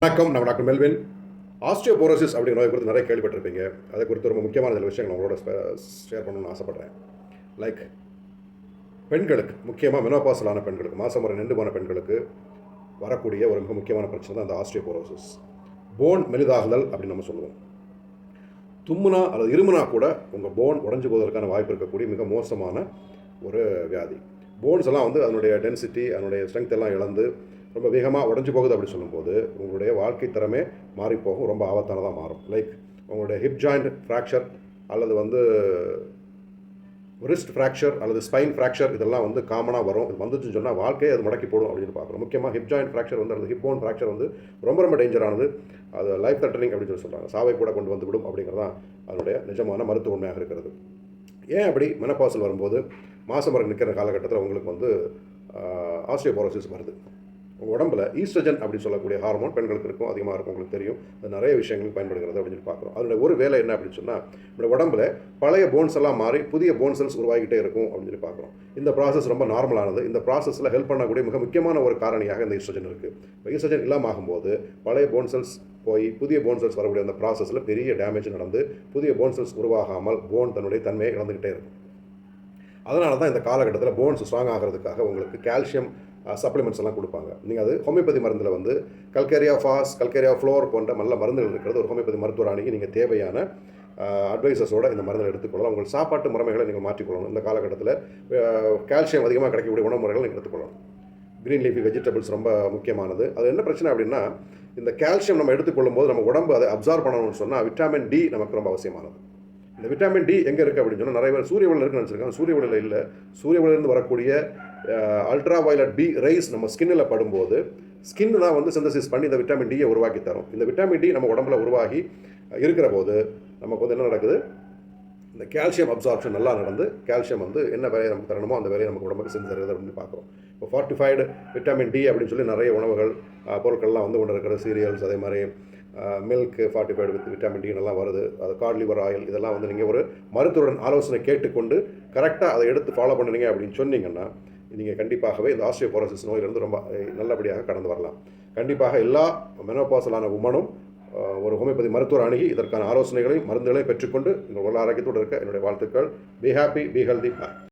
வணக்கம். நான் doctor Melvin. Osteoporosis அப்படிங்கிற நோய் குறித்து நிறைய கேள்விப்பட்டிருப்பீங்க. அதை குறித்து ரொம்ப முக்கியமான சில விஷயங்கள் உங்களோட ஷேர் பண்ணணும்னு ஆசைப்பட்றேன். லைக் பெண்களுக்கு, முக்கியமாக மெனோபாசலான பெண்களுக்கு, மாதம் முறை நின்று போன பெண்களுக்கு வரக்கூடிய ஒரு மிக முக்கியமான பிரச்சனை தான் அந்த ஆஸ்டியோபோரோசிஸ். போன் மெலிதாகுதல் அப்படின்னு நம்ம சொல்லுவோம். தும்முனா அல்லது இருமுனா கூட உங்கள் போன் உடஞ்சி போவதற்கான வாய்ப்பு இருக்கக்கூடிய மிக மோசமான ஒரு வியாதி. போன்ஸ் எல்லாம் அதனுடைய டென்சிட்டி, அதனுடைய ஸ்ட்ரென்த் எல்லாம் இழந்து ரொம்ப வேகமாக உடஞ்சி போகுது அப்படின்னு சொல்லும்போது உங்களுடைய வாழ்க்கை தரமே மாறிப்போகும், ரொம்ப ஆபத்தானதாக மாறும். லைக் உங்களுடைய ஹிப் ஜாயிண்ட் ஃப்ராக்சர் அல்லது ரிஸ்ட் ஃப்ராக்சர் அல்லது ஸ்பைன் ஃப்ராக்சர் இதெல்லாம் காமனாக வரும். இது வந்துச்சுன்னு சொன்னால் வாழ்க்கையை அது முடக்கி போடும் அப்படின்னு பார்க்குறோம். முக்கியமாக ஹிப் ஜாயிண்ட் ஃப்ராக்சர் அல்லது ஹிப் போன் ஃப்ராக்சர் ரொம்ப ரொம்ப டேஞ்சரானது. அது லைஃப் த்ரெட்டனிங் அப்படின்னு சொல்கிறாங்க. சாவை கூட கொண்டு வந்து விடும் அப்படிங்கிறதான் அதனுடைய நிஜமான மருத்துவ உண்மையாக இருக்கிறது. ஏன் அப்படி மெனோபாஸில் வரும்போது மாதம் வரை நிற்கிற காலகட்டத்தில் உங்களுக்கு ஆஸ்டியோபோரோசிஸ் வருது? உங்கள் உடம்புல ஈஸ்ட்ரஜன் அப்படின்னு சொல்லக்கூடிய ஹார்மோன் பெண்களுக்கு இருக்கும், அதிகமாக இருக்கும், உங்களுக்கு தெரியும். அது நிறைய விஷயங்களுக்கு பயன்படுகிறது அப்படின்னு சொல்லி பார்க்குறோம். அதோட ஒரு வேலை என்ன அப்படின்னு சொன்னால், நம்மளோட உடம்புல பழைய போன்ஸ் எல்லாம் மாறி புதிய போன் செல்ஸ் உருவாகிட்டே இருக்கும் அப்படின்னு சொல்லி பார்க்குறோம். இந்த ப்ராசஸ் ரொம்ப நார்மலானது. இந்த ப்ராசஸில் ஹெல்ப் பண்ணக்கூடிய மிக முக்கியமான ஒரு காரணியாக இந்த ஈஸ்ட்ரஜன் இருக்குது. இப்போ ஈஸ்ட்ரஜன் இல்லாமல் ஆகும்போது பழைய போன் செல்ஸ் போய் புதிய போன் செல்ஸ் வரக்கூடிய அந்த ப்ராசஸில் பெரிய டேமேஜ் நடந்து புதிய போன் செல்ஸ் உருவாகாமல் போன் தன்னுடைய தன்மையை இழந்துக்கிட்டே இருக்கும். அதனால தான் இந்த காலகட்டத்தில் போன்ஸ் ஸ்ட்ராங் ஆகிறதுக்காக உங்களுக்கு கால்சியம் சப்ளிமெண்ட்ஸ் எல்லாம் கொடுப்பாங்க. நீங்கள் அது ஹோமியோபதி மருந்தில் கல்கேரியா ஃபாஸ், கல்கேரியா ஃப்ளோர் போன்ற நல்ல மருந்துகள் இருக்கிறது. ஒரு ஹோமியோபதி மருத்துவர் அணுகி நீங்கள் தேவையான அட்வைசஸோடு இந்த மருந்தை எடுத்துக்கொள்ளலாம். உங்கள் சாப்பாட்டு முறைமைகளை நீங்கள் மாற்றிக்கொள்ளணும். இந்த காலகட்டத்தில் கால்சியம் அதிகமாக கிடைக்கக்கூடிய உணவு முறைகளை நீங்கள் எடுத்துக்கொள்ளணும். க்ரீன் லீஃபி வெஜிடபிள்ஸ் ரொம்ப முக்கியமானது. அது என்ன பிரச்சனை அப்படின்னா, இந்த கால்சியம் நம்ம எடுத்துக்கொள்ளும் போது நம்ம உடம்பு அதை அப்சார்வ் பண்ணணும்னு சொன்னால் விட்டமின் டி நமக்கு ரொம்ப அவசியமானது. இந்த விட்டமின் டி எங்கே இருக்குது அப்படின்னு சொன்னால், நிறைய பேர் சூரிய ஒளியில் இருக்குன்னு நினச்சிருக்காங்க. சூரிய ஒளியில் இல்லை. சூரிய ஒளியிலிருந்து வரக்கூடிய அல்ட்ரா வயலட் பி ரைஸ் நம்ம ஸ்கின்னில் படும்போது ஸ்கின் தான் சிந்தசிஸ் பண்ணி இந்த விட்டமின் டியை உருவாக்கி தரும். இந்த விட்டமின் டி நம்ம உடம்புல உருவாகி இருக்கிற போது நமக்கு என்ன நடக்குது, இந்த கால்சியம் அப்சார்ப்ஷன் நல்லா நடந்து கால்சியம் என்ன வேலையை நமக்கு தரணுமோ அந்த வேலையை நமக்கு உடம்புக்கு செஞ்சு தருது அப்படின்னு பார்க்குறோம். இப்போ ஃபார்ட்டிஃபைடு விட்டமின் டி அப்படின்னு சொல்லி நிறைய உணவுகள் பொருட்கள்லாம் கொண்டு இருக்கிற சீரியல்ஸ், அதே மாதிரி மில்க் 45 வித் விட்டமின் டி எல்லாம் வருது. அது காட் லிவர் ஆயில் இதெல்லாம் நீங்கள் ஒரு மருத்துவருடன் ஆலோசனை கேட்டுக்கொண்டு கரெக்டாக அதை எடுத்து ஃபாலோ பண்ணுறீங்க அப்படின்னு சொன்னீங்கன்னா நீங்கள் கண்டிப்பாகவே இந்த ஆஸ்டியோபோரோசிஸ் நோயிலிருந்து ரொம்ப நல்லபடியாக கடந்து வரலாம். கண்டிப்பாக எல்லா மெனோபாசலான உமனும் ஒரு ஹோமியோபதி மருத்துவர் அணுகி இதற்கான ஆலோசனைகளையும் மருந்துகளையும் பெற்றுக்கொண்டு உங்கள் உடல் ஆரோக்கியத்தோடு இருக்க என்னுடைய வாழ்த்துக்கள். Be happy, B healthy.